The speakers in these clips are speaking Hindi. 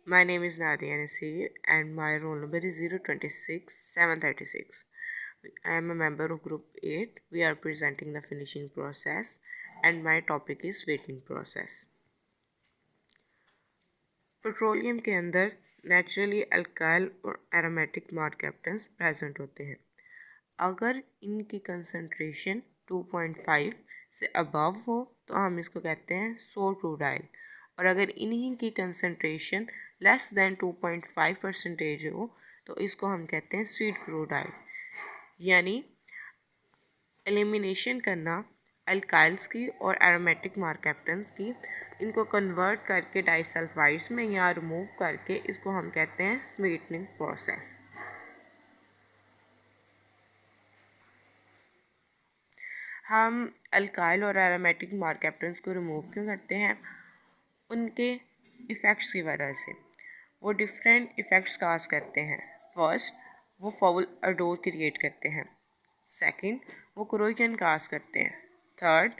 My name is Nadia Nasir and my roll number is 026736. I am a member of Group 8. We are presenting the finishing process and my topic is sweetening process. Petroleum के अंदर नेचुरली अल्काइल और एरोमेटिक मार्केप्टेंस प्रेजेंट होते हैं। अगर इनकी कंसंट्रेशन 2.5 से अबव हो तो हम इसको कहते हैं सोर क्रूड ऑयल, और अगर इन्हीं की कंसंट्रेशन लेस देन 2.5% हो तो इसको हम कहते हैं स्वीट क्रूड ऑयल। यानी एलिमिनेशन करना अल्काइल्स की और एरोमेटिक मार्केप्टेंस की, इनको कन्वर्ट करके डाइसल्फाइड्स में या रिमूव करके इसको हम कहते हैं स्वीटनिंग प्रोसेस। हम अल्काइल और एरोमेटिक मार्केप्टेंस को रिमूव क्यों करते हैं? उनके इफ़ेक्ट्स की वजह से। वो डिफरेंट इफ़ेक्ट्स काज करते हैं। फर्स्ट, वो फाउल अडोर क्रिएट करते हैं। सेकंड, वो कोरोजन काज करते हैं। थर्ड,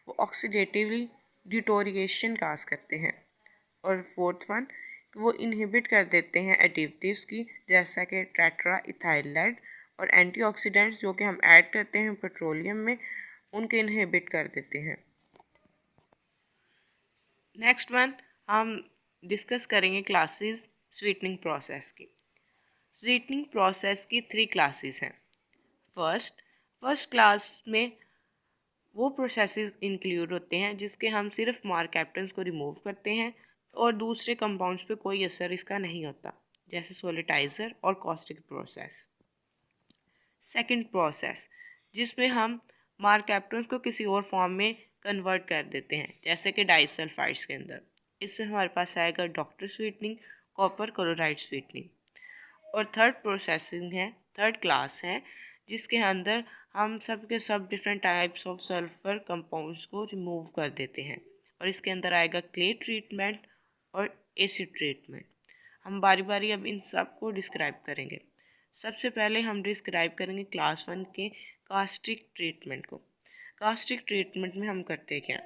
वो ऑक्सीडेटिवली डिटोरिएशन काज करते हैं। और फोर्थ वन, वो इनहिबिट कर देते हैं एडिटिव्स की, जैसा कि टेट्रा इथाइल लेड, और एंटीऑक्सीडेंट्स जो कि हम ऐड करते हैं पेट्रोलियम में, उनके इनहिबिट कर देते हैं। नेक्स्ट वन, हम डिस्कस करेंगे क्लासेस स्वीटनिंग प्रोसेस की। स्वीटनिंग प्रोसेस की 3 क्लासेस हैं। फर्स्ट क्लास में वो प्रोसेसेस इंक्लूड होते हैं जिसके हम सिर्फ मार्केप्टेंस को रिमूव करते हैं और दूसरे कंपाउंड्स पे कोई असर इसका नहीं होता, जैसे सोलिटाइज़र और कॉस्टिक प्रोसेस। सेकंड प्रोसेस, जिसमें हम मार्केप्टेंस को किसी और फॉर्म में कन्वर्ट कर देते हैं, जैसे कि डाइसल्फाइड्स के अंदर। इसमें हमारे पास आएगा doctor sweetening, copper chloride sweetening. और थर्ड क्लास है जिसके अंदर हम सब के सब different types of sulphur compounds को रिमूव कर देते हैं, और इसके अंदर आएगा क्ले ट्रीटमेंट और एसिड ट्रीटमेंट। हम बारी बारी अब इन सब को डिस्क्राइब करेंगे। सबसे पहले हम डिस्क्राइब करेंगे क्लास 1 के कास्टिक ट्रीटमेंट को। कास्टिक ट्रीटमेंट में हम करते क्या?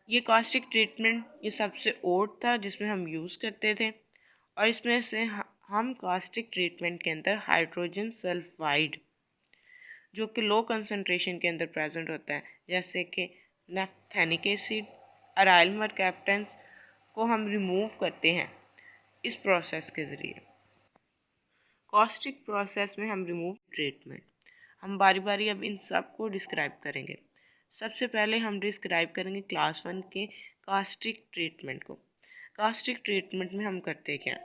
ये कास्टिक ट्रीटमेंट ये सबसे ओल्ड था जिसमें हम यूज़ करते थे, और इसमें से हम कास्टिक ट्रीटमेंट के अंदर हाइड्रोजन सल्फाइड जो कि लो कंसंट्रेशन के अंदर प्रेजेंट होता है, जैसे कि नैप्थेनिक एसिड, अराइल मर्कैप्टेंस को हम रिमूव करते हैं इस प्रोसेस के ज़रिए। कास्टिक प्रोसेस में हम रिमूव ट्रीटमेंट, हम बारी बारी अब इन सब को डिस्क्राइब करेंगे। सबसे पहले हम डिस्क्राइब करेंगे क्लास 1 के कास्टिक ट्रीटमेंट को। कास्टिक ट्रीटमेंट में हम करते क्या?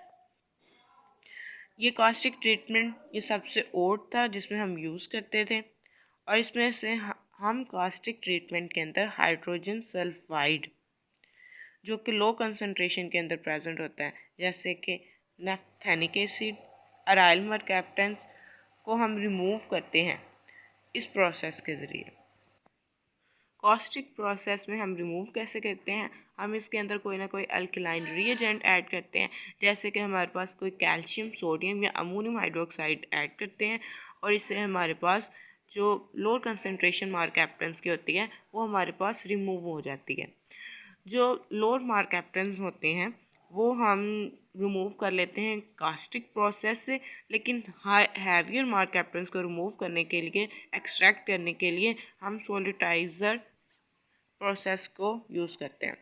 ये कास्टिक ट्रीटमेंट ये सबसे ओल्ड था जिसमें हम यूज़ करते थे, और इसमें से हम कास्टिक ट्रीटमेंट के अंदर हाइड्रोजन सल्फाइड जो कि लो कंसंट्रेशन के अंदर प्रेजेंट होता है, जैसे कि नैप्थेनिक एसिड, अराइल मर्कैप्टेंस को हम रिमूव करते हैं इस प्रोसेस के ज़रिए। कास्टिक प्रोसेस में हम रिमूव कैसे करते हैं? हम इसके अंदर कोई ना कोई अल्कलाइन रिएजेंट ऐड करते हैं, जैसे कि हमारे पास कोई कैल्शियम, सोडियम या अमोनियम हाइड्रोक्साइड ऐड करते हैं, और इससे हमारे पास जो लोअर कंसनट्रेशन मार्कैप्टेंस की होती है वो हमारे पास रिमूव हो जाती है। जो लोअर मार्कैप्टेंस होते हैं वो हम रिमूव कर लेते हैं कास्टिक प्रोसेस से, लेकिन हैवियर मार्कैप्टेंस को रिमूव करने के लिए, एक्सट्रैक्ट करने के लिए हम सोलिटाइज़र प्रोसेस को यूज़ करते हैं।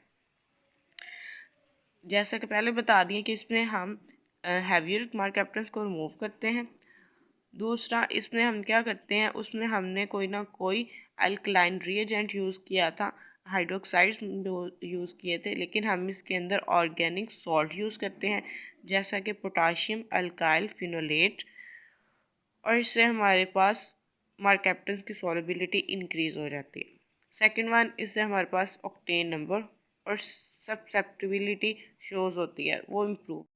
जैसा कि पहले बता दिए कि इसमें हम हैवियर मार्कैप्टेंस को रिमूव करते हैं। दूसरा, इसमें हम क्या करते हैं, उसमें हमने कोई ना कोई अल्कलाइन रिएजेंट यूज़ किया था, हाइड्रोक्साइड्स यूज़ किए थे, लेकिन हम इसके अंदर ऑर्गेनिक सॉल्ट यूज़ करते हैं, जैसा कि पोटाशियम अल्काइल फिनोलेट, और इससे हमारे पास मार्कैप्टेंस की सॉल्युबिलिटी इंक्रीज़ हो जाती है। सेकेंड वन, इससे हमारे पास ऑक्टेन नंबर और सब्सेप्टिबिलिटी शोज़ होती है, वो इम्प्रूव।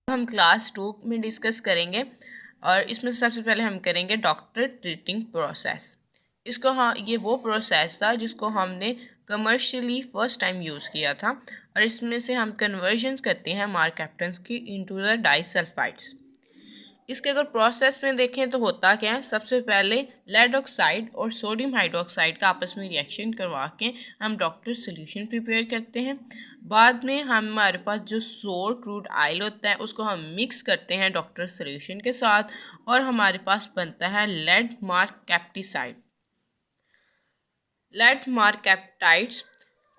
हम क्लास 2 में डिस्कस करेंगे, और इसमें सबसे पहले हम करेंगे डॉक्टर ट्रीटिंग प्रोसेस। इसको हाँ, ये वो प्रोसेस था जिसको हमने कमर्शियली फ़र्स्ट टाइम यूज़ किया था, और इसमें से हम कन्वर्जन करते हैं मार्कैप्टेंस की इनटू द डाइसल्फाइड्स। इसके अगर प्रोसेस में देखें तो होता क्या है, सबसे पहले लेड ऑक्साइड और सोडियम हाइड्रोक्साइड का आपस में रिएक्शन करवा के हम डॉक्टर सोल्यूशन प्रिपेयर करते हैं। बाद में हमारे पास जो सोर क्रूड ऑयल होता है उसको हम मिक्स करते हैं डॉक्टर सोल्यूशन के साथ और हमारे पास बनता है लेड मार्क कैप्टिसाइड। लेड मार्क कैप्टाइड्स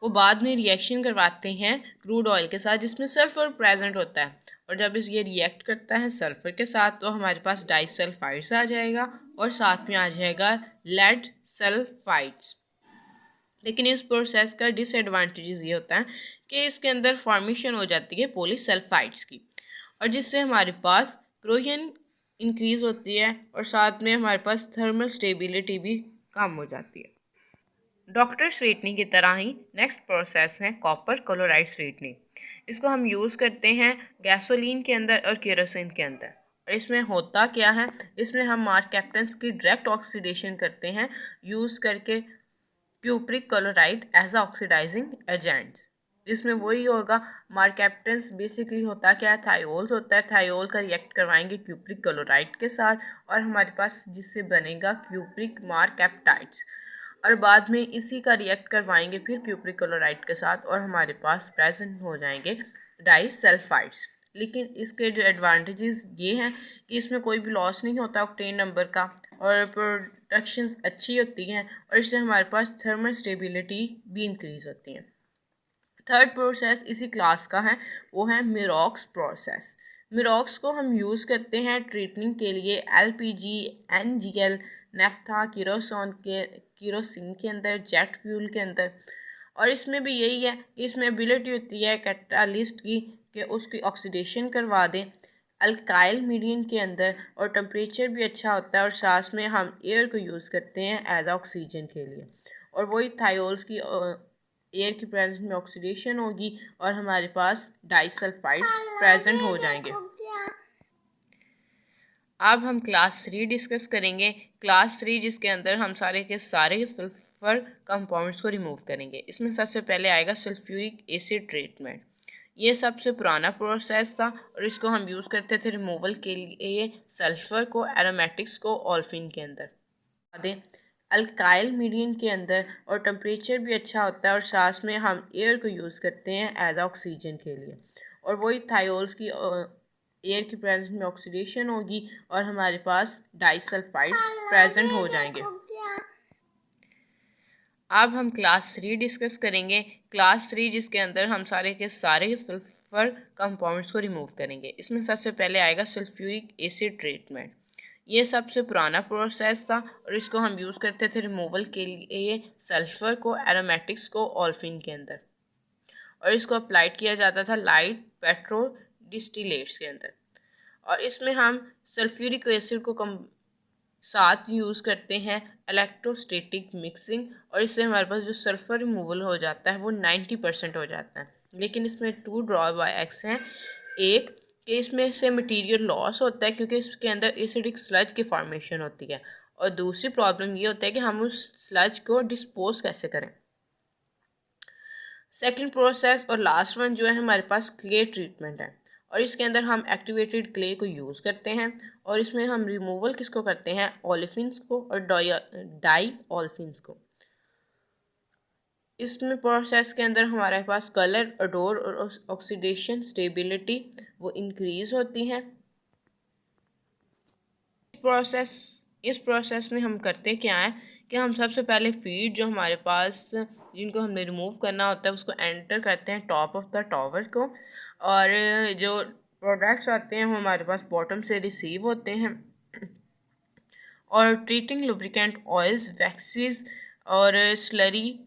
को बाद में रिएक्शन करवाते हैं क्रूड ऑयल के साथ जिसमें सल्फर प्रेजेंट होता है, और जब ये रिएक्ट करता है सल्फर के साथ तो हमारे पास डाइसल्फाइड्स आ जाएगा और साथ में आ जाएगा लेड सल्फाइड्स। लेकिन इस प्रोसेस का डिसएडवांटेजेस ये होता है कि इसके अंदर फॉर्मेशन हो जाती है पॉलीसल्फाइड्स की, और जिससे हमारे पास क्रोजन इंक्रीज होती है और साथ में हमारे पास थर्मल स्टेबिलिटी भी कम हो जाती है। डॉक्टर स्वीटनिंग की तरह ही नेक्स्ट प्रोसेस है कॉपर क्लोराइड स्वीटनिंग। इसको हम यूज़ करते हैं गैसोलीन के अंदर और केरोसिन के अंदर। और इसमें होता क्या है, इसमें हम मार्केप्टन्स की डायरेक्ट ऑक्सीडेशन करते हैं यूज़ करके cupric chloride as oxidizing agents. इसमें वही होगा, मार्केप्टन्स बेसिकली होता क्या है, थायोल्स होता है, थायोल का रिएक्ट करवाएंगे क्यूप्रिक क्लोराइड के साथ और हमारे पास जिससे बनेगा क्यूप्रिक मार्केप्टाइड्स, और बाद में इसी का रिएक्ट करवाएंगे फिर क्यूप्रिक क्लोराइड के साथ और हमारे पास प्रेजेंट हो जाएंगे डाइसल्फाइड्स। लेकिन इसके जो एडवांटेजेस ये हैं कि इसमें कोई भी लॉस नहीं होता ऑक्टेन नंबर का, और प्रोडक्शन अच्छी होती हैं और इससे हमारे पास थर्मल स्टेबिलिटी भी इंक्रीज होती है। थर्ड प्रोसेस इसी क्लास का है, वो है मिरॉक्स प्रोसेस। मिरॉक्स को हम यूज़ करते हैं ट्रीटमेंट के लिए LPG, NGL, नेफ्था, किरोसिन के अंदर, जेट फ्यूल के अंदर। और इसमें भी यही है कि इसमें एबिलिटी होती है कैटालिस्ट की कि उसकी ऑक्सीडेशन करवा दें अल्काइल मीडियम के अंदर, और टेम्परेचर भी अच्छा होता है, और साथ में हम एयर को यूज़ करते हैं एज ऑक्सीजन के लिए। और वही थायोल्स की एयर की प्रेजेंस में ऑक्सीडेशन होगी और हमारे पास डाइसल्फाइड्स प्रेजेंट हो जाएंगे। अब हम क्लास 3 डिस्कस करेंगे। क्लास 3 जिसके अंदर हम सारे के सारे सल्फर कंपाउंड्स को रिमूव करेंगे। इसमें सबसे पहले आएगा सल्फ्यूरिक एसिड ट्रीटमेंट। ये सबसे पुराना प्रोसेस था और इसको हम यूज़ करते थे रिमूवल के लिए सल्फर को एरोमेटिक्स को ओल्फिन के अंदर दें अल्काइल मीडियम के अंदर, और टेम्परेचर भी अच्छा होता है, और साथ में हम एयर को यूज़ करते हैं एज ऑक्सीजन के लिए। और वही थायोल्स की एयर की प्रेजेंस में ऑक्सीडेशन होगी और हमारे पास डाइसल्फाइड्स प्रेजेंट हो जाएंगे। अब हम क्लास 3 डिस्कस करेंगे। क्लास 3 जिसके अंदर हम सारे के सारे सल्फर कंपाउंड्स को रिमूव करेंगे। इसमें सबसे पहले आएगा सल्फ्यूरिक एसिड ट्रीटमेंट। ये सबसे पुराना प्रोसेस था और इसको हम यूज़ करते थे रिमूवल के लिए सल्फ़र को एरोमेटिक्स को ओल्फिन के अंदर, और इसको अप्लाइड किया जाता था लाइट पेट्रोल डिस्टिलेट्स के अंदर। और इसमें हम सल्फ्यूरिक एसिड को साथ यूज़ करते हैं इलेक्ट्रोस्टैटिक मिक्सिंग, और इससे हमारे पास जो सल्फ़र रिमूवल हो जाता है वो 90% हो जाता है। लेकिन इसमें 2 ड्रॉबैक्स हैं। एक कि इसमें से मटेरियल लॉस होता है क्योंकि इसके अंदर एसिडिक स्लज की फॉर्मेशन होती है, और दूसरी प्रॉब्लम ये होता है कि हम उस स्लज को डिस्पोज कैसे करें। सेकंड प्रोसेस और लास्ट वन जो है हमारे पास क्ले ट्रीटमेंट है, और इसके अंदर हम एक्टिवेटेड क्ले को यूज़ करते हैं, और इसमें हम रिमूवल किसको करते हैं, ओलेफिन्स को और डाई ओलेफिन्स को। इसमें प्रोसेस के अंदर हमारे पास कलर, अडोर और ऑक्सीडेशन स्टेबिलिटी वो इंक्रीज होती हैं। इस प्रोसेस में हम करते क्या है कि हम सबसे पहले फीड जो हमारे पास जिनको हमने रिमूव करना होता है उसको एंटर करते हैं टॉप ऑफ द टॉवर को, और जो प्रोडक्ट्स आते हैं वो हमारे पास बॉटम से रिसीव होते हैं। और ट्रीटिंग लुब्रिकेंट ऑयल्स, वैक्सीज और slurry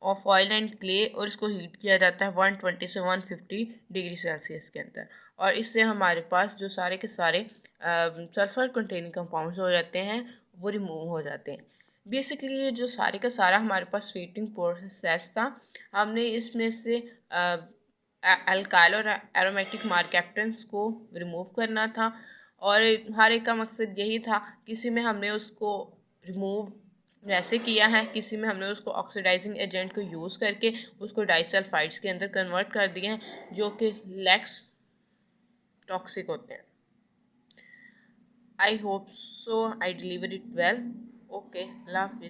of oil and clay, और इसको हीट किया जाता है 120 से 150 डिग्री सेल्सियस के अंदर, और इससे हमारे पास जो सारे के सारे सल्फर कंटेनिंग कंपाउंड्स हो जाते हैं वो रिमूव हो जाते हैं। बेसिकली ये जो सारे का सारा हमारे पास स्वीटिंग प्रोसेस था, हमने इसमें से अल्काइल और एरोमेटिक मार्केप्टन्स को रिमूव करना था, और हर एक का मकसद यही था। किसी में हमने उसको रिमूव वैसे किया है, किसी में हमने उसको ऑक्सीडाइजिंग एजेंट को यूज़ करके उसको डाइसल्फाइड्स के अंदर कन्वर्ट कर दिए हैं जो कि लैक्स टॉक्सिक होते हैं। I hope so I deliver it well. Okay, love it.